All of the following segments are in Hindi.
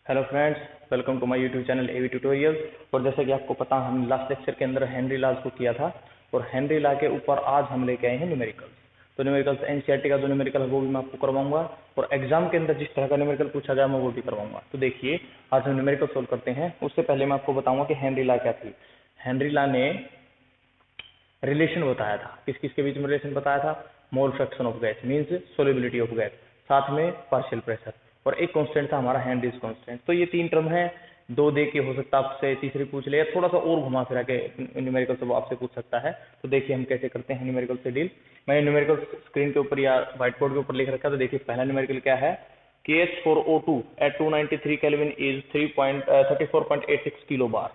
Hello friends, welcome to my YouTube channel AV tutorial. और जैसा कि आपको पता, हम लास्ट लेक्चर के अंदर हेनरी लॉज को किया था और हेनरी लॉ के ऊपर आज हम लेके आए हैं न्यूमेरिकल्स। तो न्यूमेरिकल्स एनसीईआरटी का जो न्यूमेरिकल है वो भी मैं आपको करवाऊंगा और एग्जाम के अंदर जिस तरह का न्यूमेरिकल पूछा जाए मैं वो भी करवाऊंगा। तो देखिए, आज हम न्यूमेरिकल सोल्व करते हैं। उससे पहले मैं आपको बताऊंगा कि हेनरी लॉ क्या थी। हेनरी लॉ ने रिलेशन बताया था, किस किस के बीच में रिलेशन बताया था। मोल fraction of gas means solubility of gas, साथ में पार्शियल प्रेशर, और एक कांस्टेंट था हमारा हेनरीज कांस्टेंट। तो ये तीन टर्म है, दो दे के हो सकता है आपसे तीसरी पूछ ले, या थोड़ा सा और घुमा फिरा के न्यूमेरिकल से वो आपसे पूछ सकता है। तो देखिए हम कैसे करते हैं न्यूमेरिकल से डील। मैंने न्यूमेरिकल स्क्रीन के ऊपर या व्हाइट बोर्ड के ऊपर लिख रखा है। तो देखिए पहला न्यूमेरिकल क्या है, KH for O2 at 293 kelvin is 34.86 kilo bar.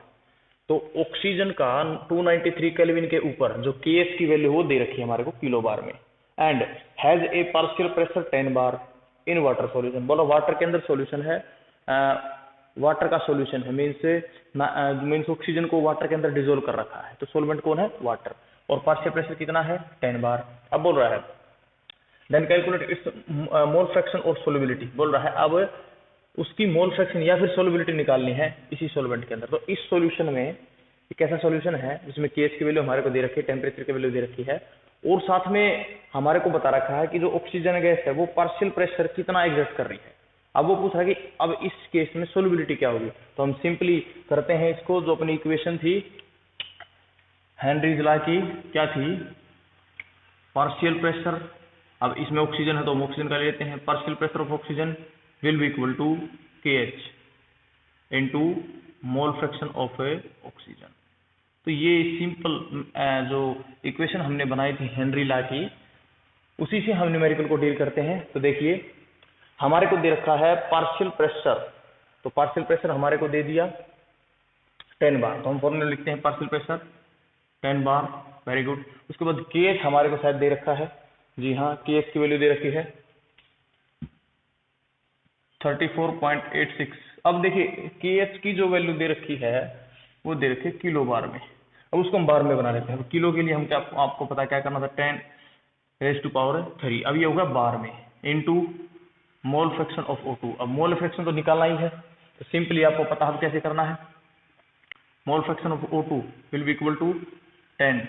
तो ऑक्सीजन का 293 केल्विन के ऊपर जो KH की वैल्यू वो दे रखी है हमारे को किलो बार में, and has a partial pressure 10 bar in water solution. बोलो वाटर के अंदर सॉल्यूशन है, वाटर का सॉल्यूशन है, मीन्स ऑक्सीजन को वाटर के अंदर डिजोल्व कर रखा है। तो सोलवेंट कौन है, वाटर, और पार्शियल प्रेशर कितना है, 10 बार। अब बोल रहा है then calculate its mole fraction और सोलिबिलिटी। बोल रहा है अब उसकी मोल फ्रैक्शन या फिर सोलिबिलिटी निकालनी है इसी सोलवेंट के अंदर। तो इस सॉल्यूशन में एक ऐसा सॉल्यूशन है जिसमें KH की वैल्यू हमारे को दे रखी है, टेम्परेचर की वैल्यू दे रखी है, और साथ में हमारे को बता रखा है कि जो ऑक्सीजन गैस है वो पार्शियल प्रेशर कितना एग्जर्ट कर रही है। अब वो पूछ रहा है कि अब इस केस में सोलिबिलिटी क्या होगी। तो हम सिंपली करते हैं इसको, जो अपनी इक्वेशन थी हेनरीज लॉ की, क्या थी, पार्शियल प्रेशर, अब इसमें ऑक्सीजन है तो हम ऑक्सीजन का ले लेते हैं, partial pressure of oxygen will be equal to KH into mole fraction of oxygen. तो ये सिंपल जो इक्वेशन हमने बनाई थी हेनरी लॉ की, उसी से हम न्यूमेरिकल को डील करते हैं। तो देखिए हमारे को दे रखा है पार्शियल प्रेशर, तो पार्शियल प्रेशर हमारे को दे दिया 10 बार। तो हम फॉर्मूला लिखते हैं पार्शियल प्रेशर 10 बार, वेरी गुड। उसके बाद KH हमारे को शायद दे रखा है, जी हाँ, KH की वैल्यू दे रखी है 34.86। अब देखिए KH की जो वैल्यू दे रखी है वो दे रखी है किलो बार में। अब उसको हम बार में बना लेते हैं। किलो के लिए हम क्या, आपको पता क्या करना था, 10⁻³ अब ये होगा बार में, into mole fraction of O2। अब मोल फ्रैक्शन तो निकालना ही है, तो सिंपली आपको पता है कैसे करना है। Mole fraction of O2 will be equal to 10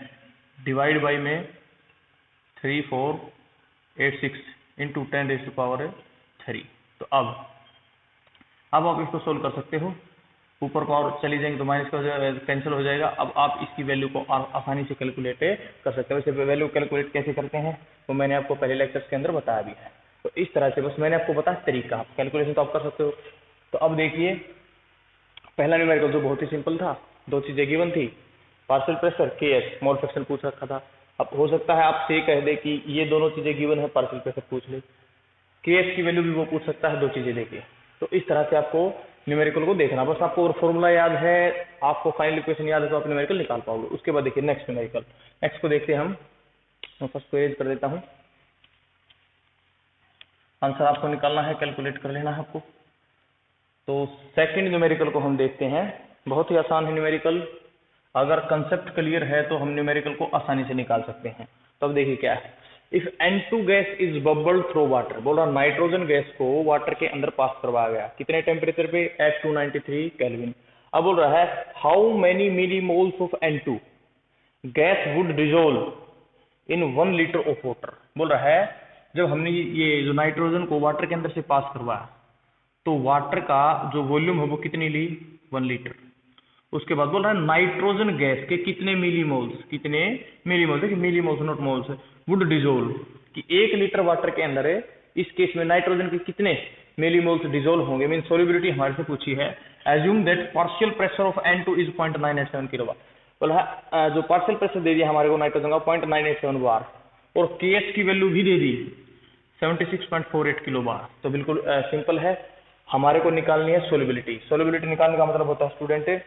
divide by में 3486 इंटू 10⁻³। तो अब आप इसको सोल्व कर सकते हो। ऊपर पावर चली जाएंगे तो माइनस का कैंसिल हो जाएगा। अब आप इसकी वैल्यू को आसानी से कैलकुलेट कर सकते हो। इसे वैल्यू कैलकुलेट कैसे करते हैं वो मैंने आपको पहले लेक्चर्स के अंदर बताया भी है। तो इस तरह से बस मैंने आपको बताया तरीका, कैलकुलेशन तो आप कर सकते हो। तो अब देखिए पहला न्यूमेरिकल जो बहुत ही सिंपल था, दो चीजें गिवन थी, partial pressure KH, mole fraction पूछ रखा था। अब हो सकता है आपसे कह दे कि ये दोनों चीजें गिवन है, पार्शियल प्रेशर पूछ ले, KH की वैल्यू भी वो पूछ सकता है, दो चीजें देखिए। तो इस तरह से आपको न्यूमेरिकल को देखना, बस आपको फॉर्मूला याद है, आपको फाइनल इक्वेशन याद है तो आप न्यूमेरिकल निकाल पाओगे। उसके बाद देखिए नेक्स्ट न्यूमेरिकल, नेक्स्ट को देखते हैं हम। मैं फर्स्ट को एज कर देता हूं, आंसर आपको निकालना है, कैलकुलेट कर लेना है आपको। तो सेकंड न्यूमेरिकल को हम देखते हैं, बहुत ही आसान है न्यूमेरिकल। अगर कंसेप्ट क्लियर है तो हम न्यूमेरिकल को आसानी से निकाल सकते हैं। तो अब देखिए क्या है, if N2 gas is bubbled through water, बोल रहा नाइट्रोजन गैस को वाटर के अंदर पास करवाया गया, कितने टेम्परेचर पे, एट 293 केल्विन। अब बोल रहा है how many millimoles of N2 gas would dissolve in 1 litre of water. बोल रहा है जब हमने ये जो नाइट्रोजन को वाटर के अंदर से पास करवाया तो वाटर का जो वॉल्यूम है वो कितनी ली, 1 लीटर। उसके बाद बोल रहा है नाइट्रोजन गैस के कितने मिलीमोल्स, कितने मिलीमोल्स, देखिए millimoles not moles, would dissolve, कि 1 लीटर वाटर के अंदर है, इस केस में नाइट्रोजन के कितने मिलीमोल्स डिजोल्व होंगे, मीन सोलिबिलिटी हमारे से पूछी है। Assume that partial pressure of N2 is 0.987 kilo bar. बोला जो पार्शियल प्रेशर दे दिया हमारे को नाइट्रोजन का 0.987 बार, और KH की वैल्यू भी दे दी 76.48 किलो बार। तो बिल्कुल सिंपल है, हमारे को निकालनी है सोलिबिलिटी। सोलिबिलिटी निकालने का मतलब होता है स्टूडेंट,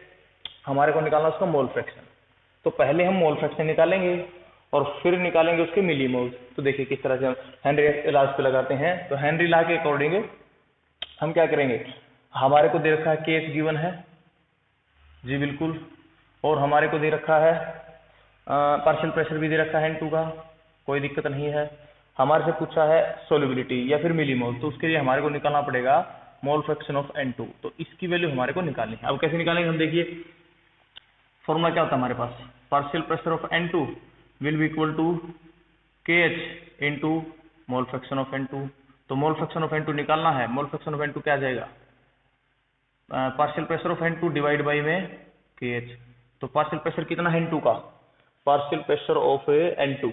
हमारे को निकालना उसका मोल फ्रैक्शन। तो पहले हम मोल फ्रैक्शन निकालेंगे और फिर निकालेंगे उसके मिलीमोल्स। तो देखिए किस तरह से हम हेनरी लॉ पे लगाते हैं। तो हेनरी लॉ के अकॉर्डिंग हम क्या करेंगे, हमारे को दे रखा है KH गिवन है, जी बिल्कुल, और हमारे को दे रखा है पार्शियल प्रेशर भी दे रखा है N2 का, कोई दिक्कत नहीं है। हमारे से पूछा है सोलिबिलिटी या फिर मिलीमोल, तो उसके लिए हमारे को निकालना पड़ेगा मोल फ्रैक्शन ऑफ N2, तो इसकी वैल्यू हमारे को निकालनी है। अब कैसे निकालेंगे हम, देखिए फॉर्मूला क्या होता है हमारे पास, partial pressure of N2 will be equal to KH into mole fraction of N2। तो मोल फ्रैक्शन ऑफ N2 निकालना है, मोल फ्रैक्शन ऑफ N2 क्या आ जाएगा, partial pressure of N2 divide by में KH। तो पार्शियल प्रेशर कितना है N2 का, partial pressure of N2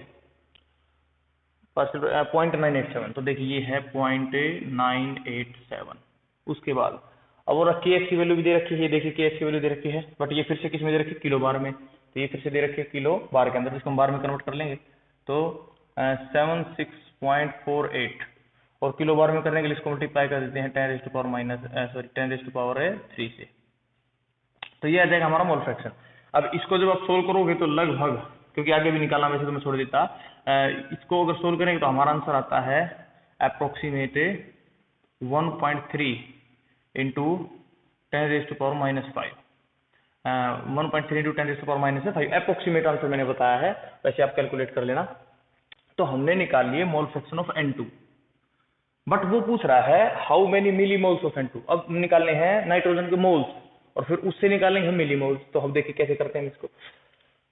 partial 0.987, तो देखिए ये है 0.987। उसके बाद अब और KH की वैल्यू भी दे रखी है, देखिए KH की वैल्यू दे रखी है, बट ये फिर से किस में दे रखी है, किलो बार में। तो ये फिर से दे रखी है किलो बार के अंदर, जिसको हम बार में कन्वर्ट कर लेंगे तो 76.48, और किलो बार में करने के लिए इसको मल्टीप्लाई कर देते हैं 10⁻³ से, तो ये आ जाएगा हमारा मोल फ्रैक्शन। अब इसको जब आप सोल्व करोगे तो लगभग, क्योंकि आगे भी निकालना वैसे तो मैं छोड़ देता, इसको अगर सोल्व करेंगे तो हमारा आंसर आता है approximate 1.3 into 10⁻⁻5, 1.3 into 10⁻⁻5 approximate answer मैंने बताया है, वैसे आप कैलकुलेट कर लेना। तो हमने निकाल लिए मोल फ्रैक्शन ऑफ N2, बट वो पूछ रहा है how many millimoles of N2। अब निकालने हैं नाइट्रोजन के मोल्स और फिर उससे निकालेंगे हम मिली मोल्स। तो हम देखिए कैसे करते हैं इसको।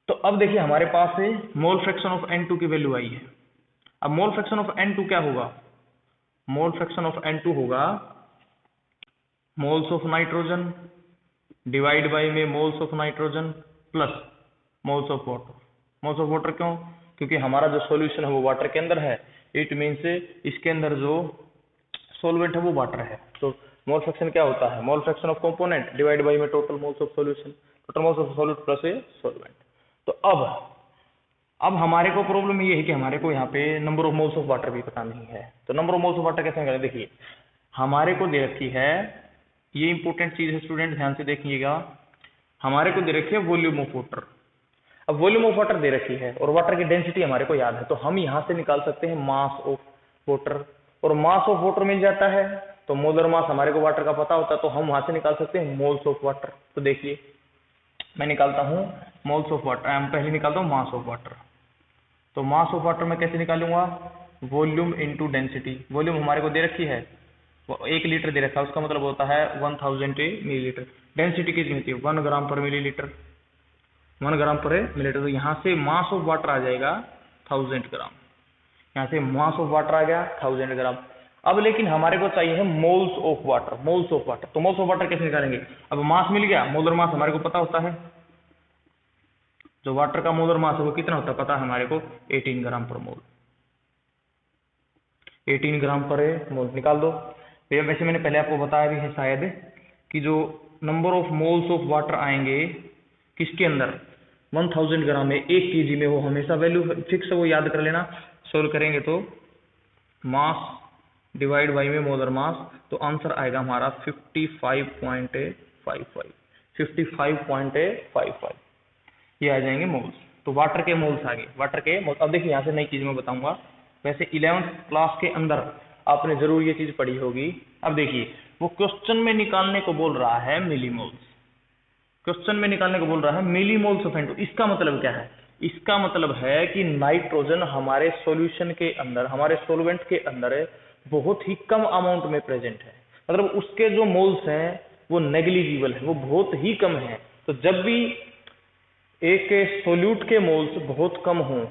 तो अब देखिए हमारे पास मोल फ्रैक्शन ऑफ N2 की वैल्यू आई है। अब मोल फ्रैक्शन ऑफ N2 क्या होगा, मोल फ्रैक्शन ऑफ N2 होगा moles of nitrogen divide by में moles of nitrogen plus moles of water. Moles of water क्यों, क्योंकि हमारा जो सॉल्यूशन है वो वाटर के अंदर है, इट मीन्स इसके अंदर जो सॉल्वेंट है वो वाटर है। तो मोल फ्रैक्शन क्या होता है, mole fraction of component divide by में total moles of solution, total moles of solute plus solvent. तो अब हमारे को प्रॉब्लम ये है कि हमारे को यहाँ पे number of moles of water भी पता नहीं है। तो number of moles of water कैसे निकालें, देखिए हमारे को दे रखी है, ये इंपॉर्टेंट चीज है स्टूडेंट, ध्यान से देखिएगा, हमारे को दे रखी है वॉल्यूम ऑफ वाटर। अब वॉल्यूम ऑफ वाटर दे रखी है और वाटर की डेंसिटी हमारे को याद है, तो हम यहाँ से निकाल सकते हैं मास ऑफ वाटर, और मास ऑफ वाटर मिल जाता है तो मोलर मास हमारे को वाटर का पता होता है, तो हम वहां से निकाल सकते हैं मोल्स ऑफ वाटर। तो देखिए मैं निकालता हूं मोल्स ऑफ वाटर, पहले निकालता हूं मास ऑफ वाटर। तो मास ऑफ वाटर में कैसे निकालूंगा, वॉल्यूम इनटू डेंसिटी। वॉल्यूम हमारे को दे रखी है, 1 लीटर दे रखा है, उसका मतलब होता है 1000 मिलीलीटर। डेंसिटी कितनी होती है, 1 ग्राम पर मिलीलीटर, 1 ग्राम पर मिलीलीटर। तो यहाँ से मास ऑफ वाटर आ जाएगा 1000 ग्राम, यहाँ से मास ऑफ वाटर आ गया 1000 ग्राम। अब लेकिन हमारे को चाहिए है moles of water, moles of water. तो मोल्स ऑफ वाटर कैसे निकालेंगे, अब मास मिल गया, मोलर मास हमारे को पता होता है, जो वाटर का मोलर मास है वो कितना होता है पता है हमारे को, 18 ग्राम पर मोल, 18 ग्राम पर मोल निकाल दो। भैया वैसे मैंने पहले आपको बताया भी है शायद कि जो number of moles of water आएंगे किसके अंदर, 1000 ग्राम में, 1 kg में, वो हमेशा वैल्यू फिक्स है, वो याद कर लेना। सोल्व करेंगे तो मास डिवाइड बाई में मोलर मास, तो आंसर आएगा हमारा 55.55, ये आ जाएंगे मोल्स। तो वाटर के मोल्स आ गए, वाटर के मोल्स। अब देखिए यहाँ से नई चीज मैं बताऊंगा, वैसे 11th क्लास के अंदर आपने जरूर ये चीज पढ़ी होगी। अब देखिए वो क्वेश्चन में निकालने को बोल रहा है मिलीमोल्स, क्वेश्चन में निकालने को बोल रहा है मिलीमोल्स ऑफ N2। इसका मतलब क्या है, इसका मतलब है कि नाइट्रोजन हमारे सॉल्यूशन के अंदर, हमारे सॉल्वेंट के अंदर बहुत ही कम अमाउंट में प्रेजेंट है, मतलब उसके जो मोल्स हैं वो नेग्लिजिबल है, वो बहुत ही कम है। तो जब भी एक सोल्यूट के मोल्स बहुत कम हों,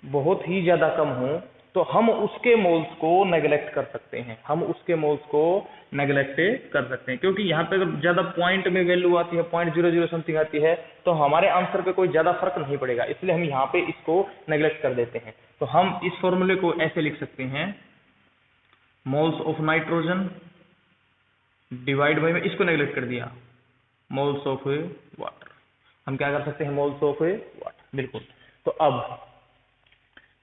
बहुत ही ज्यादा कम हों, तो हम उसके मोल्स को नेग्लेक्ट कर सकते हैं, हम उसके मोल्स को नेग्लेक्ट कर सकते हैं, क्योंकि यहाँ पे अगर ज्यादा पॉइंट में वैल्यू आती है, 0.00 समथिंग आती है, तो हमारे आंसर पे कोई ज्यादा फर्क नहीं पड़ेगा, इसलिए हम यहाँ पे इसको नेग्लेक्ट कर देते हैं। तो हम इस फॉर्मूले को ऐसे लिख सकते हैं, moles of nitrogen divide by में, इसको नेग्लेक्ट कर दिया, मोल्स ऑफ वाटर। हम क्या कर सकते हैं, मोल्स ऑफ वाटर, बिल्कुल। तो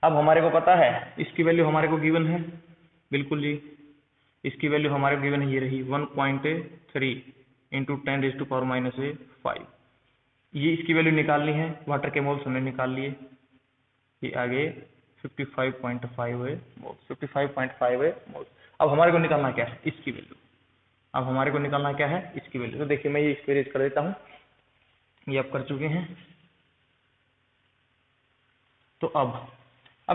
अब हमारे को पता है इसकी वैल्यू हमारे को गिवन है, बिल्कुल जी, इसकी वैल्यू हमारे को गिवन है, ये रही 1.3 इंटू 10⁻⁵। ये इसकी वैल्यू निकालनी है, वाटर के मोल्स हमने निकाल लिए, ये आगे 55.5 मोल्स, 55.5 मोल्स। अब हमारे को निकालना क्या है, इसकी वैल्यू, अब हमारे को निकालना क्या है, इसकी वैल्यू। तो देखिए मैं ये एक्सपीरियंस कर देता हूँ, ये आप कर चुके हैं। तो अब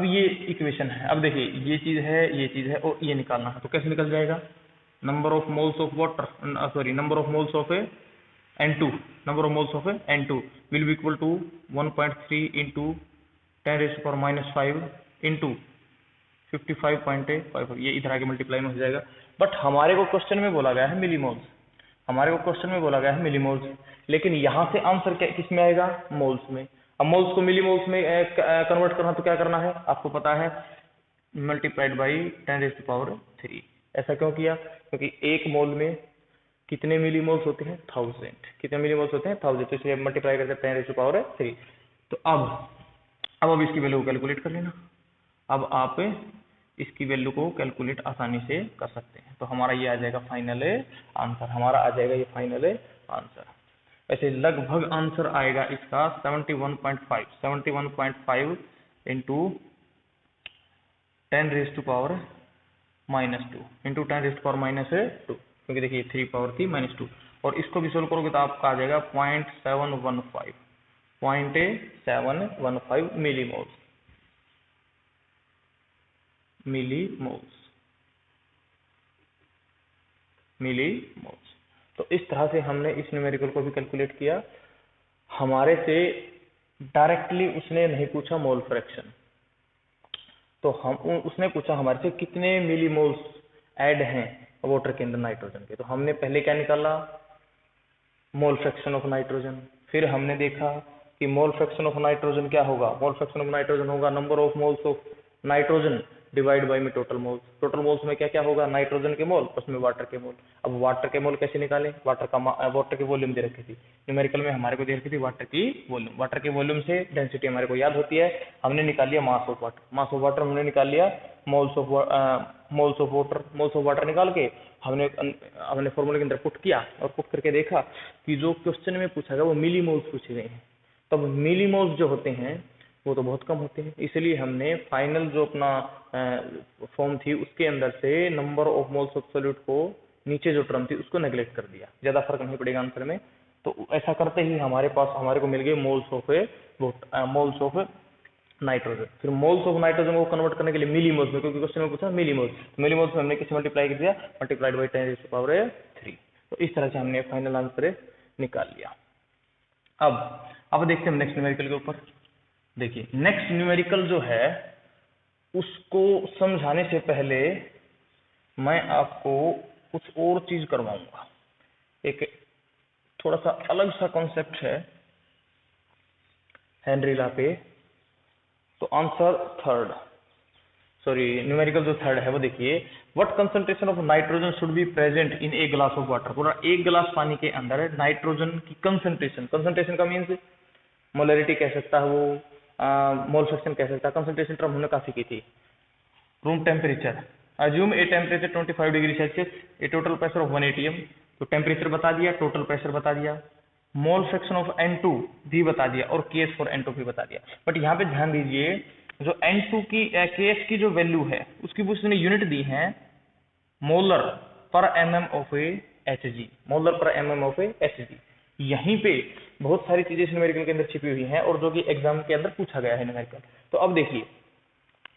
ये इक्वेशन है, अब देखिए ये चीज है, ये चीज है, और ये निकालना है, तो कैसे निकल जाएगा, number of moles of water, number of moles of N2, number of moles of N2 will be equal to 1.3 into 10 raised to power minus 5 into 55.5, ये इधर आके मल्टीप्लाई में हो जाएगा। बट हमारे को क्वेश्चन में बोला गया है मिलीमोल्स, हमारे को क्वेश्चन में बोला गया है मिलीमोल्स, लेकिन यहाँ से आंसर क्या किस में आएगा, मोल्स में। अब मोल्स को मिलीमोल्स में कन्वर्ट करना तो क्या करना है आपको पता है, multiplied by 10 raise to power 3। ऐसा क्यों किया, क्योंकि एक मोल में कितने मिलीमोल्स होते हैं, 1000, कितने मिलीमोल्स होते हैं 1000, तो इसलिए मल्टीप्लाई करते हैं 10 रेज़ टू पावर 3। तो अब इसकी वैल्यू को कैलकुलेट कर लेना। अब आप इसकी वैल्यू को कैलकुलेट आसानी से कर सकते हैं। तो हमारा ये आ जाएगा फाइनल आंसर, हमारा आ जाएगा ये फाइनल आंसर। ऐसे लगभग आंसर आएगा इसका 71.5 into 10 raise to power -2 into 10 raise to power -2, क्योंकि देखिए 3 पावर थी -2, और इसको भी सोल्व करोगे तो आपका आ जाएगा 0.715 मिलीमोल्स। तो इस तरह से हमने इस न्यूमेरिकल को भी कैलकुलेट किया। हमारे से डायरेक्टली उसने नहीं पूछा मोल फ्रैक्शन, तो उसने पूछा हमारे से कितने मिलीमोल्स ऐड हैं वाटर के अंदर नाइट्रोजन के। तो हमने पहले क्या निकाला, मोल फ्रैक्शन ऑफ नाइट्रोजन। फिर हमने देखा कि मोल फ्रैक्शन ऑफ नाइट्रोजन क्या होगा, मोल फ्रैक्शन ऑफ नाइट्रोजन होगा number of moles of nitrogen divide by में टोटल मोल्स। टोटल मोल्स में क्या क्या होगा, नाइट्रोजन के मोल उसमें वाटर के मोल। अब वाटर के मोल कैसे निकालें, वाटर की वॉल्यूम दे रखी थी न्यूमेरिकल में, हमारे को दे रखी थी वाटर की वॉल्यूम। वाटर की वॉल्यूम से डेंसिटी हमारे को याद होती है, हमने निकाल लिया mass of water. Mass of water हमने निकाल लिया मोल्स ऑफ वाटर निकाल के हमने फॉर्मूले के अंदर पुट किया, और पुट करके देखा कि जो क्वेश्चन में पूछा गया वो मिलीमोल्स पूछे गए हैं। तब मिलीमोल्स जो होते हैं वो तो बहुत कम होते हैं, इसलिए हमने फाइनल जो अपना फॉर्म थी उसके अंदर से number of moles of solute को नीचे जो टर्म थी उसको नेग्लेक्ट कर दिया, ज्यादा फर्क नहीं पड़ेगा आंसर में। तो ऐसा करते ही हमारे को मिल गए मोल्स ऑफ नाइट्रोजन। फिर मोल्स ऑफ नाइट्रोजन को कन्वर्ट करने के लिए मिलीमोल्स में, क्योंकि क्वेश्चन में पूछा मिलीमोल्स, तो मिलीमोल्स में हमने किसे मल्टीप्लाई कर दिया, multiplied by 10 raise to power 3। तो इस तरह से हमने फाइनल आंसर निकाल लिया। अब देखते हैं नेक्स्ट न्यूमेरिकल के ऊपर। देखिए नेक्स्ट न्यूमेरिकल जो है उसको समझाने से पहले मैं आपको कुछ और चीज करवाऊंगा। एक थोड़ा सा अलग सा कॉन्सेप्ट है हेनरी लॉ पे। तो आंसर न्यूमेरिकल जो थर्ड है वो देखिए, what concentration of nitrogen should be present in a glass of water. पूरा एक गिलास पानी के अंदर नाइट्रोजन की कंसंट्रेशन का मीन्स मोलरिटी कह सकता है वो, मोल फ्रैक्शन कह सकता है। कंसंट्रेशन टर्म हमने काफी की थी। Room temperature, assume a temperature 25 degree Celsius, A total pressure of 1 atm। तो टेम्परेचर बता दिया, टोटल प्रेशर बता दिया, मोल फ्रैक्शन ऑफ N2 भी बता दिया, और केएस फॉर N2 भी बता दिया। बट यहाँ पे ध्यान दीजिए, जो N2 की केएस की जो वैल्यू है उसकी उसने यूनिट दी है मोलर पर mm ऑफ Hg, मोलर पर mm ऑफ Hg। यहीं पे बहुत सारी चीजें न्यूमेरिकल के अंदर छिपी हुई हैं, और जो कि एग्जाम के अंदर पूछा गया है न्यूमेरिकल। तो अब देखिए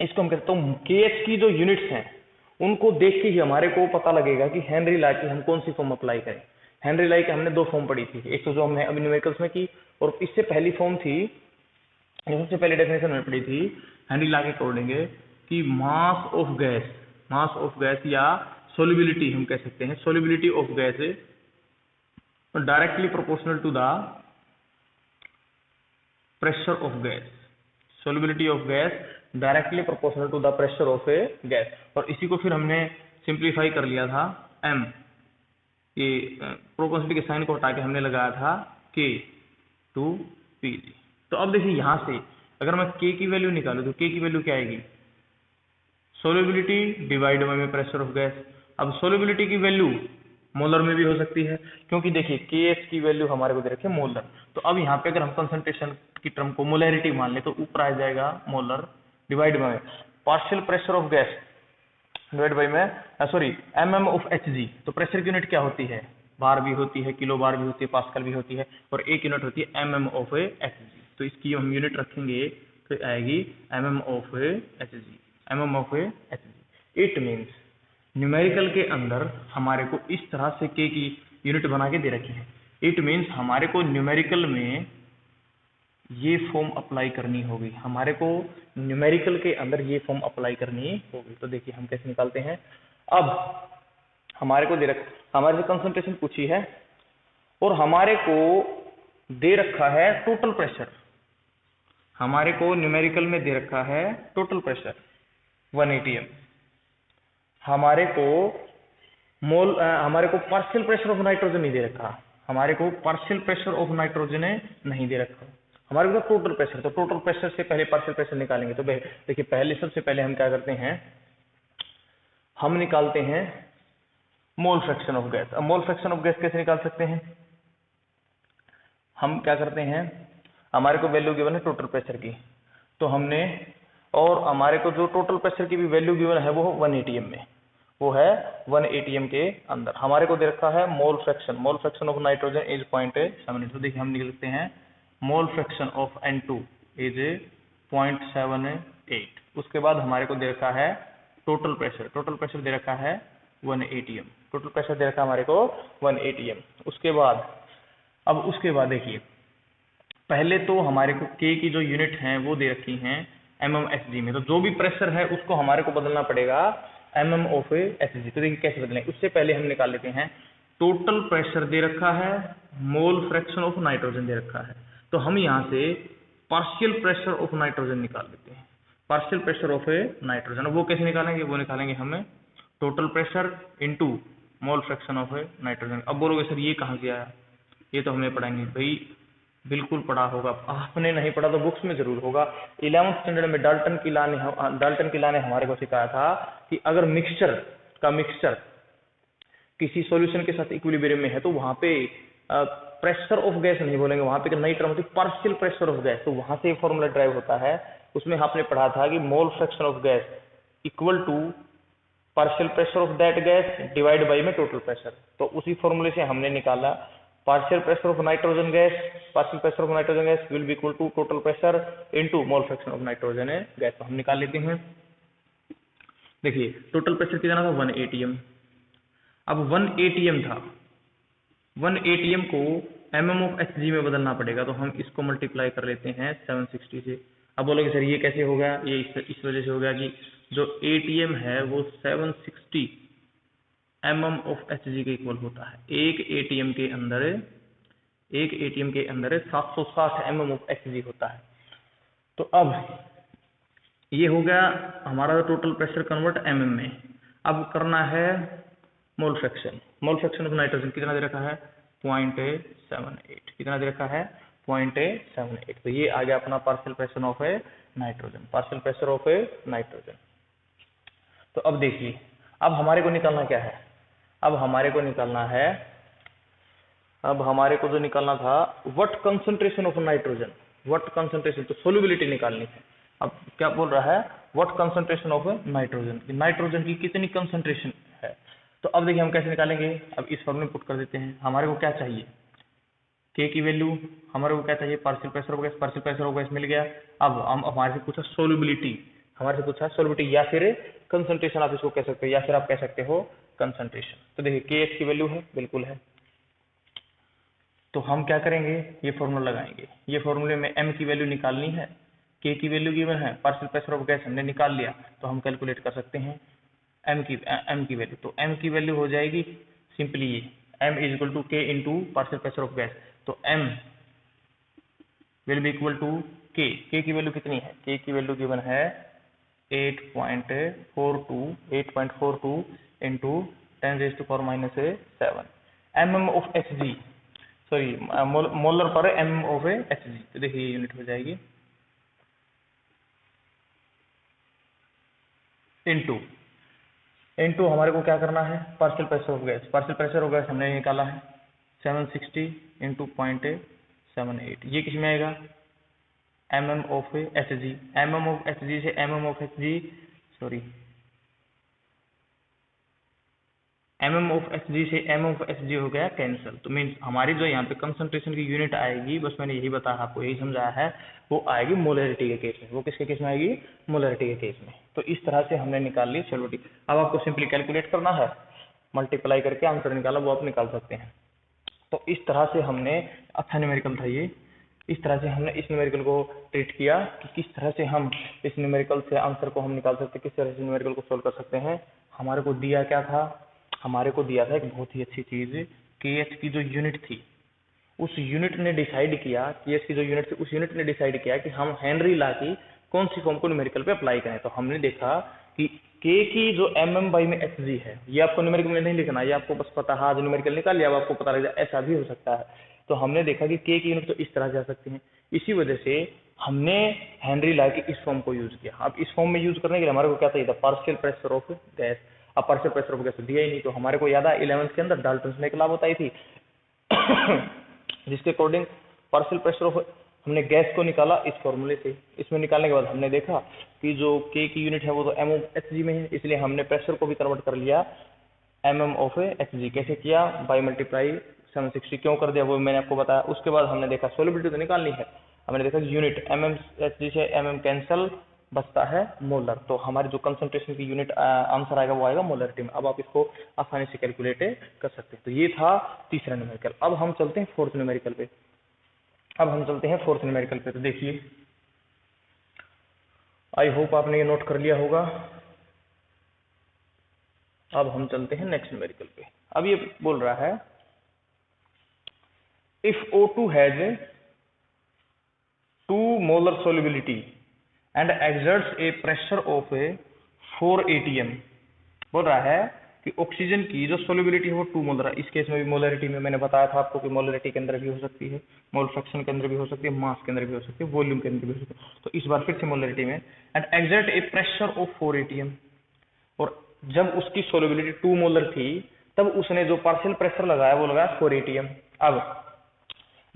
इसको हम कहते हैं केएस की जो यूनिट्स हैं उनको देख के ही हमारे को पता लगेगा कि हेनरी लॉ की हम कौन सी फॉर्म अप्लाई करें। हेनरी लॉ की हमने 2 फॉर्म पढ़ी थी, एक तो जो हमने अभी न्यूमेरिकल्स में की, और इससे पहली फॉर्म थी, सबसे पहले डेफिनेशन में पढ़ी थी हेनरी लॉ के अकॉर्डिंग कि मास ऑफ गैस या सोल्युबिलिटी हम कह सकते हैं, solubility of gas directly proportional to the pressure of gas, solubility of gas directly proportional to the pressure of a gas. और इसी को फिर हमने सिंप्लीफाई कर लिया था m, ये प्रोपोर्शनलिटी के साइन को हटा के हमने लगाया था k टू pg। तो अब देखिए यहां से अगर मैं k की वैल्यू निकालूं तो k की वैल्यू क्या आएगी, सोल्युबिलिटी डिवाइड बाय में प्रेशर ऑफ गैस। अब सोल्युबिलिटी की वैल्यू मोलर में भी हो सकती है, क्योंकि देखिए केएस की वैल्यू हमारे को दे रखी है मोलर। तो अब यहाँ पे अगर हम कंसंट्रेशन की टर्म को मोलरिटी मान ले तो ऊपर आ जाएगा molar divide by partial pressure of gas divide by में mm ऑफ Hg। तो प्रेशर की यूनिट क्या होती है, बार भी होती है, किलो बार भी होती है, पास्कल भी होती है, और एक यूनिट होती है mm ऑफ Hg। तो इसकी हम यूनिट रखेंगे तो आएगी mm of Hg। It means numerical के अंदर हमारे को इस तरह से के की यूनिट बना के दे रखी है। इट मीन्स हमारे को न्यूमेरिकल में ये फॉर्म अप्लाई करनी होगी, हमारे को न्यूमेरिकल के अंदर ये फॉर्म अप्लाई करनी होगी। तो देखिए हम कैसे निकालते हैं। अब हमारे को हमारे से कंसंट्रेशन पूछी है और हमारे को दे रखा है टोटल प्रेशर। हमारे को न्यूमेरिकल में दे रखा है टोटल प्रेशर 1 atm। हमारे को पार्शियल प्रेशर ऑफ नाइट्रोजन नहीं दे रखा, हमारे को पार्शियल प्रेशर ऑफ नाइट्रोजन नहीं दे रखा, हमारे को टोटल प्रेशर। तो टोटल प्रेशर से पहले पार्शियल प्रेशर निकालेंगे। तो देखिए पहले सबसे पहले हम क्या करते हैं, हम निकालते हैं मोल फ्रैक्शन ऑफ गैस। अब मोल फ्रैक्शन ऑफ गैस कैसे निकाल सकते हैं, हम क्या करते हैं, हमारे को वैल्यू गिवन है टोटल प्रेशर की, तो हमने, और हमारे को जो टोटल प्रेशर की भी वैल्यू गिवन है वो 1 atm में, वो है 1 atm के अंदर। हमारे को दे रखा है mole fraction of nitrogen is 0.78। तो देखिए हम निकल सकते हैं मोल फ्रैक्शन ऑफ N2 इज 0.78। उसके बाद हमारे को दे रखा है टोटल प्रेशर दे रखा है 1 atm, टोटल प्रेशर दे रखा है हमारे को 1 atm। उसके बाद देखिए पहले तो हमारे को के की जो यूनिट है वो दे रखी हैं mmHg में, तो जो भी प्रेशर है उसको हमारे को बदलना पड़ेगा mm of Hg। तो देखिए कैसे बदलें, उससे पहले हम निकाल लेते हैं टोटल प्रेशर दे रखा है, मोल फ्रैक्शन ऑफ नाइट्रोजन दे रखा है, तो हम यहाँ से पार्शियल प्रेशर ऑफ नाइट्रोजन निकाल लेते हैं। पार्शियल प्रेशर ऑफ नाइट्रोजन वो कैसे निकालेंगे, वो निकालेंगे हमें total pressure into mole fraction of nitrogen. अब बोलोगे सर ये कहाँ से आया, ये तो हमें पढ़ाएंगे भाई, बिल्कुल पढ़ा होगा, आपने नहीं पढ़ा तो बुक्स में जरूर होगा। 11th स्टैंडर्ड में डाल्टन किला ने हमारे को सिखाया था कि अगर मिक्सचर किसी सॉल्यूशन के साथ इक्विलिब्रियम में है तो वहां पे प्रेशर ऑफ गैस नहीं बोलेंगे, वहां पे नई टर्म होती है पार्शियल प्रेशर ऑफ गैस। तो वहां से फॉर्मूला ड्राइव होता है, उसमें आपने पढ़ा था कि mole fraction of gas equal to partial pressure of that gas divide by में टोटल प्रेशर। तो उसी फॉर्मूले से हमने निकाला partial pressure of nitrogen gas will be equal to total pressure into mole fraction of nitrogen gas. तो हम निकाल लेते हैं। देखिए टोटल प्रेशर कितना था 1 atm। अब 1 atm था, 1 atm को mm of Hg में बदलना पड़ेगा, तो हम इसको मल्टीप्लाई कर लेते हैं 760 से। अब बोलोगे सर ये कैसे हो गया, ये इस वजह से हो गया कि जो atm है वो 760 mm of Hg के इक्वल होता है। एक एटीएम के अंदर 760 mm of Hg होता है। तो अब ये हो गया हमारा टोटल प्रेशर कन्वर्ट mm में। अब करना है मोल फ्रैक्शन ऑफ नाइट्रोजन कितना दे रखा है 0.78, कितना दे रखा है 0.78। तो ये आ गया अपना पार्शियल प्रेशर ऑफ नाइट्रोजन। तो अब देखिए अब हमारे को निकालना क्या है, अब हमारे को जो निकालना था व्हाट कंसंट्रेशन ऑफ नाइट्रोजन, तो सोल्युबिलिटी निकालनी है। अब क्या बोल रहा है व्हाट कंसंट्रेशन ऑफ नाइट्रोजन की कितनी कंसंट्रेशन है। तो अब देखिए हम कैसे निकालेंगे, अब इस फॉर्मूले में पुट कर देते हैं। हमारे को क्या चाहिए के की वैल्यू, हमारे को क्या चाहिए पार्शियल प्रेशर ऑफ गैस मिल गया। अब हम हमारे से पूछा सोल्युबिलिटी या फिर कंसंट्रेशन आप इसको कह सकते हो, या फिर आप कह सकते हो कंसंट्रेशन। तो देखिए के की वैल्यू है, बिल्कुल है। तो हम क्या करेंगे, ये फॉर्मूला लगाएंगे। ये फॉर्मूले में m की वैल्यू निकालनी है, k की वैल्यू गिवन है, पार्शियल प्रेशर ऑफ गैस हमने निकाल लिया, तो हम कैलकुलेट कर सकते हैं m की वैल्यू। तो m की वैल्यू हो जाएगी सिंपली ये m is equal to k into partial pressure of gas. तो m will be equal to k की वैल्यू कितनी है, k की वैल्यू गिवन है 8.42 into 10⁻⁻⁷ mm of Hg, sorry molar पर mm ऑफ Hg। तो देखिए यूनिट हो जाएगी इनटू हमारे को क्या करना है पार्शियल प्रेशर ऑफ गैस हमने निकाला है 760 इंटू 0.78। ये किस में आएगा mm ऑफ Hg, से mm of Hg mm of Hg से m ऑफ Hg हो गया कैंसिल। तो मीन्स हमारी जो यहाँ पे कंसंट्रेशन की यूनिट आएगी, बस मैंने यही बताया आपको, यही समझाया है, वो आएगी मोलरिटी के केस में। वो किसके केस में आएगी? मोलरिटी के केस में। तो इस तरह से हमने निकाल ली सॉल्युबिलिटी। अब आपको सिंपली कैलकुलेट करना है, मल्टीप्लाई करके आंसर निकाला वो आप निकाल सकते हैं। तो इस तरह से हमने, अच्छा न्यूमेरिकल था ये, इस तरह से हमने इस न्यूमेरिकल को ट्रीट किया कि किस तरह से हम इस न्यूमेरिकल से आंसर को हम निकाल सकते हैं, किस तरह से न्यूमेरिकल को सोल्व कर सकते हैं। हमारे को दिया क्या था? हमारे को दिया था एक बहुत ही अच्छी चीज, KH की जो यूनिट थी, उस यूनिट ने डिसाइड किया, KH की जो यूनिट थी उस यूनिट ने डिसाइड किया कि हम हेनरी लॉ की कौन सी फॉर्म को न्यूमेरिकल पे अप्लाई करें। तो हमने देखा कि K की जो mm/Hg है, ये आपको न्यूमेरिकल में नहीं लिखना, ये आपको बस पता, हाँ न्यूमेरिकल निकाल लिया, अब आपको पता लग जाए ऐसा भी हो सकता है। तो हमने देखा कि K की यूनिट तो इस तरह से आ सकती है, इसी वजह से हमने हेनरी लॉ की इस फॉर्म को यूज किया। अब इस फॉर्म में यूज करने के लिए हमारे को क्या चाहिए था? Partial pressure of gas. अब पार्शियल प्रेशर ऑफ गैस दिया ही नहीं, तो हमारे को याद है 11th के अंदर डाल्टन्स ने एक लॉ बताई थी जिसके अकॉर्डिंग पार्शियल प्रेशर ऑफ, हमने गैस को निकाला इस फॉर्मूले से। इसमें निकालने के बाद हमने देखा कि जो K की यूनिट है वो तो m ऑफ Hg में है, इसलिए हमने प्रेशर को भी कन्वर्ट कर लिया mm ऑफ Hg। कैसे किया? By multiply 760। क्यों कर दिया वो मैंने आपको बताया। उसके बाद हमने देखा सोलिबिलिटी तो निकालनी है, हमने देखा यूनिट mm/Hg से mm कैंसल, बचता है मोलर। तो हमारी जो कंसंट्रेशन की यूनिट आंसर आएगा वो आएगा मोलरिटी में। अब आप इसको आसानी से कैलकुलेट कर सकते हैं। तो ये था तीसरा न्यूमेरिकल। अब हम चलते हैं फोर्थ न्यूमेरिकल पे। फोर्थ न्यूमेरिकल पे। तो देखिए, आई होप आपने ये नोट कर लिया होगा। अब हम चलते हैं नेक्स्ट न्यूमेरिकल पे। अब ये बोल रहा है if O2 has 2 molar solubility and exerts a pressure of 4 atm। बोल रहा है कि ऑक्सीजन की जो सोलिबिलिटी है वो 2 मोलर है। इस केस में भी मोलरिटी में मैंने बताया था आपको कि मोलरिटी के अंदर भी हो सकती है, मोल फ्रैक्शन के अंदर भी हो सकती है, मास के अंदर भी हो सकती है, वॉल्यूम के अंदर भी हो सकती है। तो इस बार फिर से मोलरिटी में, and exert A pressure of 4 atm। और जब उसकी सोलिबिलिटी 2 मोलर थी तब उसने जो पार्शियल प्रेशर लगाया वो लगाया 4 atm। अब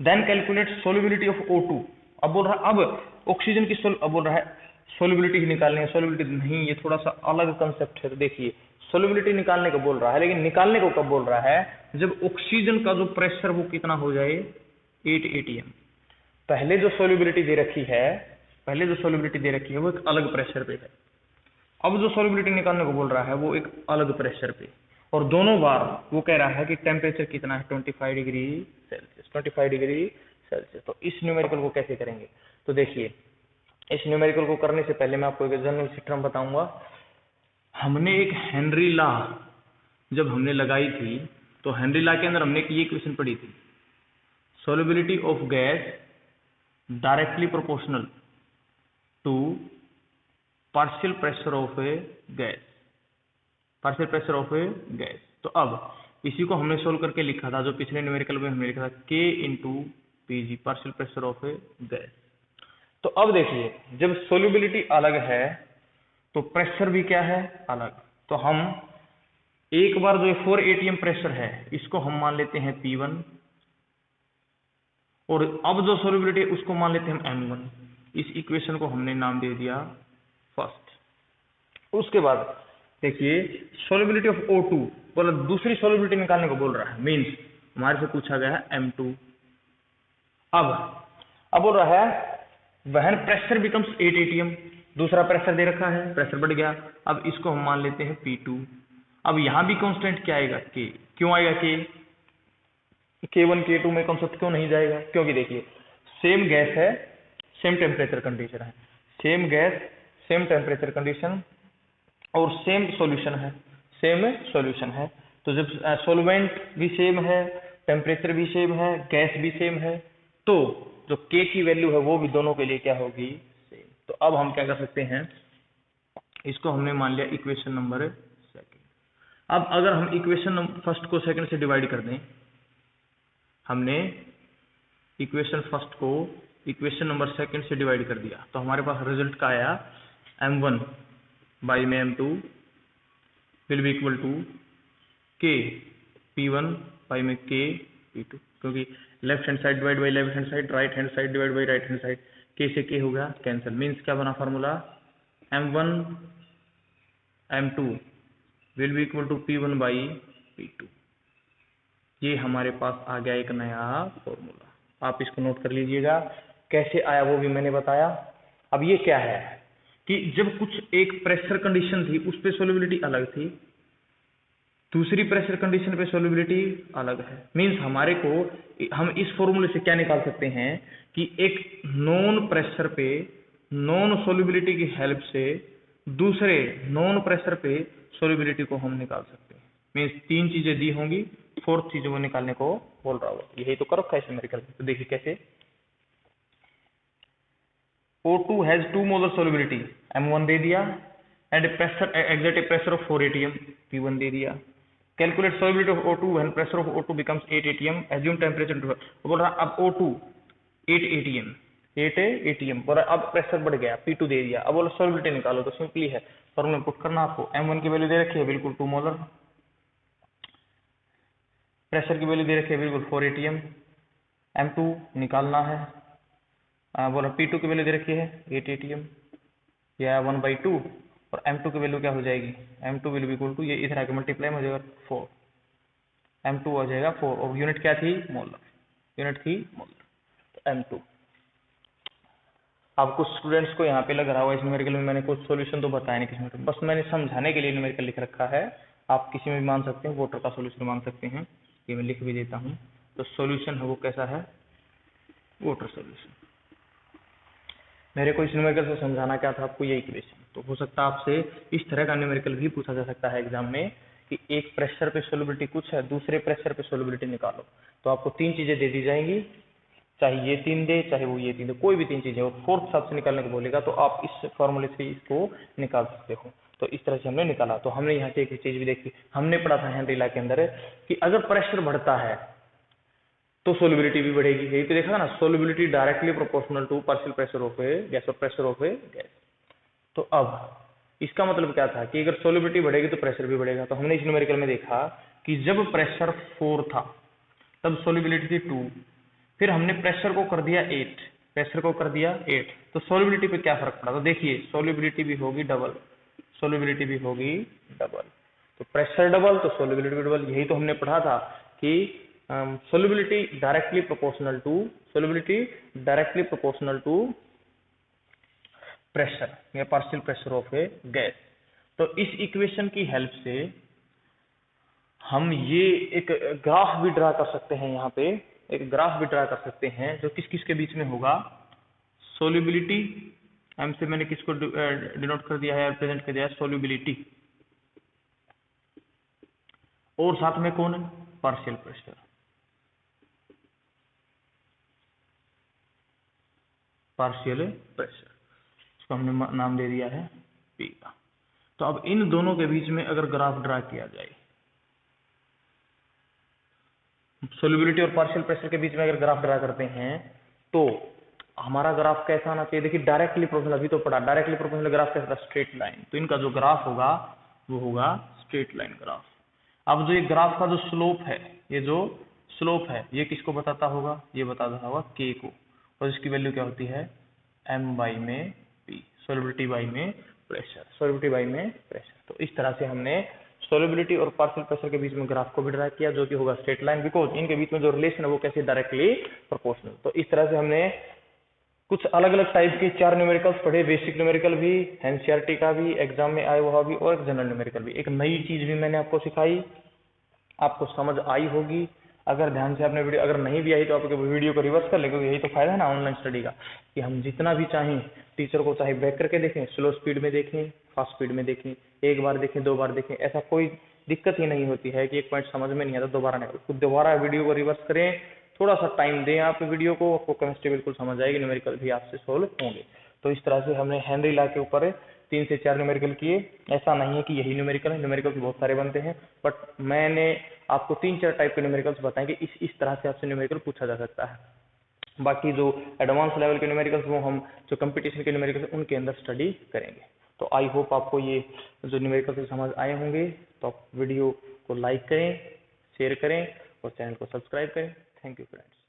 then calculate solubility of O2। अब बोल रहा है अब ऑक्सीजन की अब बोल रहा है सोलिबिलिटी ही निकालनी है। सोलिबिलिटी नहीं, ये थोड़ा सा अलग कंसेप्ट है। तो देखिए, सोलिबिलिटी निकालने को बोल रहा है, लेकिन निकालने को कब बोल रहा है? जब ऑक्सीजन का जो प्रेशर वो कितना हो जाए, 8 atm। पहले जो सोलिबिलिटी दे रखी है वो एक अलग प्रेशर पे है। अब जो सोलिबिलिटी निकालने को बोल रहा है वो एक अलग प्रेशर पे, और दोनों बार वो कह रहा है कि टेम्परेचर कितना है, 25 डिग्री सेल्सियस, 25 डिग्री सेल्सियस। तो इस न्यूमेरिकल को कैसे करेंगे? तो देखिए, इस न्यूमेरिकल को करने से पहले मैं आपको एक जनरल सिस्टम बताऊंगा। हमने एक हेनरी लॉ जब हमने लगाई थी, तो हेनरी लॉ के अंदर हमने एक ये इक्वेशन पढ़ी थी, solubility of gas directly proportional to partial pressure of a gas, partial pressure of a gas. तो अब इसी को हमने सोल्व करके लिखा था, जो पिछले न्यूमेरिकल में हमने लिखा था K into PG, partial pressure of a gas. तो अब देखिए, जब सोल्यूबिलिटी अलग है तो प्रेशर भी क्या है? अलग। तो हम एक बार जो 4 atm प्रेशर है इसको हम मान लेते हैं P1, और अब जो सोल्यूबिलिटी है उसको मान लेते हैं हम M1। इस इक्वेशन को हमने नाम दे दिया फर्स्ट। उसके बाद देखिए, सोल्यूबिलिटी ऑफ O2, बोला दूसरी सोल्यूबिलिटी निकालने को बोल रहा है, मींस हमारे से पूछा गया है M2। अब बोल रहा है वहन प्रेशर बिकम्स 8 atm, दूसरा प्रेशर दे रखा है, प्रेशर बढ़ गया। अब इसको हम मान लेते हैं P2। अब यहां भी कांस्टेंट क्या आएगा? K। क्यों आएगा K? K1 K2 में कॉन्सेप्ट क्यों नहीं जाएगा? क्योंकि देखिए, सेम गैस है, सेम टेम्परेचर कंडीशन है, same gas same temperature condition और सेम सॉल्यूशन है। तो जब सॉल्वेंट भी सेम है, टेम्परेचर भी सेम है, गैस भी सेम है, तो जो K की वैल्यू है वो भी दोनों के लिए क्या होगी? सेम। तो अब हम क्या कर सकते हैं, इसको हमने मान लिया इक्वेशन नंबर सेकंड। अब अगर हम इक्वेशन फर्स्ट को सेकंड से डिवाइड कर दें, हमने इक्वेशन फर्स्ट को इक्वेशन नंबर सेकंड से डिवाइड कर दिया, तो हमारे पास रिजल्ट का आया M1 बाई में M2 will be equal to K P1 by में K P2, क्योंकि left hand side divide by left hand side, right hand side divide by right hand side, K से K हो गया कैंसिल। मीन्स क्या बना formula? M1 M2 will be equal to P1 by P2। ये हमारे पास आ गया एक नया फॉर्मूला, आप इसको नोट कर लीजिएगा। कैसे आया वो भी मैंने बताया। अब ये क्या है कि जब कुछ एक प्रेशर कंडीशन थी उस पे सोल्युबिलिटी अलग थी, दूसरी प्रेशर कंडीशन पे सोल्युबिलिटी अलग है। मींस हमारे को हम इस फॉर्मूले से क्या निकाल सकते हैं कि एक नॉन प्रेशर पे नॉन सोल्युबिलिटी की हेल्प से दूसरे नॉन प्रेशर पे सोल्युबिलिटी को हम निकाल सकते हैं। मींस तीन चीजें दी होंगी, फोर्थ चीज वो निकालने को बोल रहा होगा। यही तो कर रखा है इसमें मेरे ख्याल से। तो देखिए कैसे, O2 has 2 molar solubility, M1 दे दिया, and pressure exert A pressure of 4 atm, P1 दे दिया। Calculate solubility of O2 when pressure of O2 becomes 8 atm, assume temperature. बोल रहा अब O2 8 atm, 8 atm बोल रहा अब प्रेशर बढ़ गया, P2 दे दिया। अब बोला सोल्युबिलिटी निकालो, तो सिंपली है फॉर्मूला पुट करना आपको। M1 की वैल्यू दे रखी है बिल्कुल 2 मोलर, प्रेशर की वैल्यू दे रखी है बिल्कुल 4 atm, M2 निकालना है। बोला P2 की वैल्यू दे रखी है 8 atm या 1/2, और M2 की वैल्यू क्या हो जाएगी, M2 will be equal to, ये इधर आके मल्टीप्लाई हो जाएगा 4, M2 हो जाएगा 4, और यूनिट क्या थी, मोलर, यूनिट थी मोलर, तो M2। अब कुछ स्टूडेंट्स को यहाँ पे लग रहा होगा इस न्यूमेरिकल में मैंने कुछ सॉल्यूशन तो बताया नहीं किसी में, बस मैंने समझाने के लिए न्यूमेरिकल लिख रखा है। आप किसी में भी मान सकते हैं, वोटर का सॉल्यूशन मान सकते हैं, ये मैं लिख भी देता हूँ। तो सॉल्यूशन है वो कैसा है, वोटर सॉल्यूशन। मेरे को इस न्यूमेरिकल से समझाना क्या था आपको, ये इक्वेशन। तो हो सकता है आपसे इस तरह का न्यूमेरिकल भी पूछा जा सकता है एग्जाम में कि एक प्रेशर पे सोल्युबिलिटी कुछ है, दूसरे प्रेशर पे सोल्युबिलिटी निकालो। तो आपको तीन चीजें दे दी जाएंगी, चाहे ये तीन दे चाहे वो ये तीन दे, कोई भी तीन चीजें, और फोर्थ शब्द से निकालने को बोलेगा तो आप इस फॉर्मूले से इसको निकाल सकते हो। तो इस तरह से हमने निकाला। तो हमने यहाँ से एक चीज भी देखी, हमने पढ़ा था हेनरी लॉ के अंदर कि अगर प्रेशर बढ़ता है तो सोल्युबिलिटी भी बढ़ेगी। यही तो देखा ना, solubility directly proportional to partial pressure of a gas और प्रेशर ऑफ ए गैस। तो अब इसका मतलब क्या था कि अगर सोल्युबिलिटी बढ़ेगी तो प्रेशर भी बढ़ेगा। तो हमने इस न्यूमेरिकल में देखा कि जब प्रेशर 4 था तब सोल्युबिलिटी थी 2, फिर हमने प्रेशर को कर दिया 8, प्रेशर को कर दिया 8, तो सोल्युबिलिटी पे क्या फर्क पड़ा। तो देखिए सोल्युबिलिटी भी होगी डबल, सोल्युबिलिटी भी होगी डबल। तो प्रेशर डबल तो सोल्युबिलिटी भी डबल। यही तो हमने पढ़ा था कि solubility directly proportional to pressure या partial pressure of a gas। तो इस इक्वेशन की हेल्प से हम ये एक ग्राफ भी ड्रा कर सकते हैं, यहाँ पे एक ग्राफ भी ड्रा कर सकते हैं जो किस किस के बीच में होगा, सोल्युबिलिटी, एम से मैंने किसको डिनोट कर दिया है, रिप्रेजेंट कर दिया है सोल्युबिलिटी, और साथ में कौन, पार्शियल प्रेशर, पार्शियल प्रेशर, इसको हमने नाम दे दिया है P का। तो अब इन दोनों के बीच में अगर ग्राफ ड्रा किया जाए, सोल्युबिलिटी और पार्शियल प्रेशर के बीच में अगर ग्राफ ड्रा करते हैं तो हमारा ग्राफ कैसा आना चाहिए। देखिए डायरेक्टली प्रोपोर्शनल, अभी तो पढ़ा डायरेक्टली प्रोपोर्शनल ग्राफ कैसा था, स्ट्रेट लाइन। तो इनका जो ग्राफ होगा वो होगा स्ट्रेट लाइन ग्राफ। अब जो ये ग्राफ का जो स्लोप है, ये जो स्लोप है ये किसको बताता होगा, ये बताता होगा K को, और इसकी वैल्यू क्या होती है, M बाई में P, सोल्युबिलिटी बाई में प्रेशर, सोल्युबिलिटी बाई में प्रेशर। तो इस तरह से हमने सोल्युबिलिटी और पार्शियल प्रेशर के बीच में ग्राफ को भी ड्रा किया जो कि होगा स्ट्रेट लाइन, बिकॉज इनके बीच में जो रिलेशन है वो कैसे, डायरेक्टली प्रोपोर्शनल। तो इस तरह से हमने कुछ अलग अलग टाइप के 4 न्यूमेरिकल्स पढ़े, बेसिक न्यूमेरिकल भी, एनसीईआरटी का भी, एग्जाम में आया हुआ भी, और जनरल न्यूमेरिकल भी। एक नई चीज भी मैंने आपको सिखाई, आपको समझ आई होगी अगर ध्यान से आपने वीडियो, अगर नहीं भी आई तो आप वीडियो को रिवर्स कर ले, क्योंकि यही तो फायदा है ना ऑनलाइन स्टडी का कि हम जितना भी चाहें टीचर को चाहे बैक करके देखें, स्लो स्पीड में देखें, फास्ट स्पीड में देखें, एक बार देखें 2 बार देखें, ऐसा कोई दिक्कत ही नहीं होती है कि एक पॉइंट समझ में नहीं आता दोबारा नहीं, खुद दोबारा वीडियो को रिवर्स करें, थोड़ा सा टाइम दें आप वीडियो को, आपको केमिस्ट्री बिल्कुल समझ आएगी, न्यूमेरिकल भी आपसे सोल्व होंगे। तो इस तरह से हमने हेनरी लॉ के ऊपर 3 से 4 न्यूमेरिकल किए। ऐसा नहीं है कि यही न्यूमेरिकल है, न्यूमेरिकल बहुत सारे बनते हैं, बट मैंने आपको 3-4 टाइप के न्यूमेरिकल्स बताएं कि इस तरह से आपसे न्यूमेरिकल पूछा जा सकता है। बाकी जो एडवांस लेवल के न्यूमेरिकल्स वो हम जो कंपटीशन के न्यूमेरिकल्स उनके अंदर स्टडी करेंगे। तो आई होप आपको ये जो न्यूमेरिकल्स समझ आए होंगे। तो आप वीडियो को लाइक करें, शेयर करें और चैनल को सब्सक्राइब करें। Thank you friends.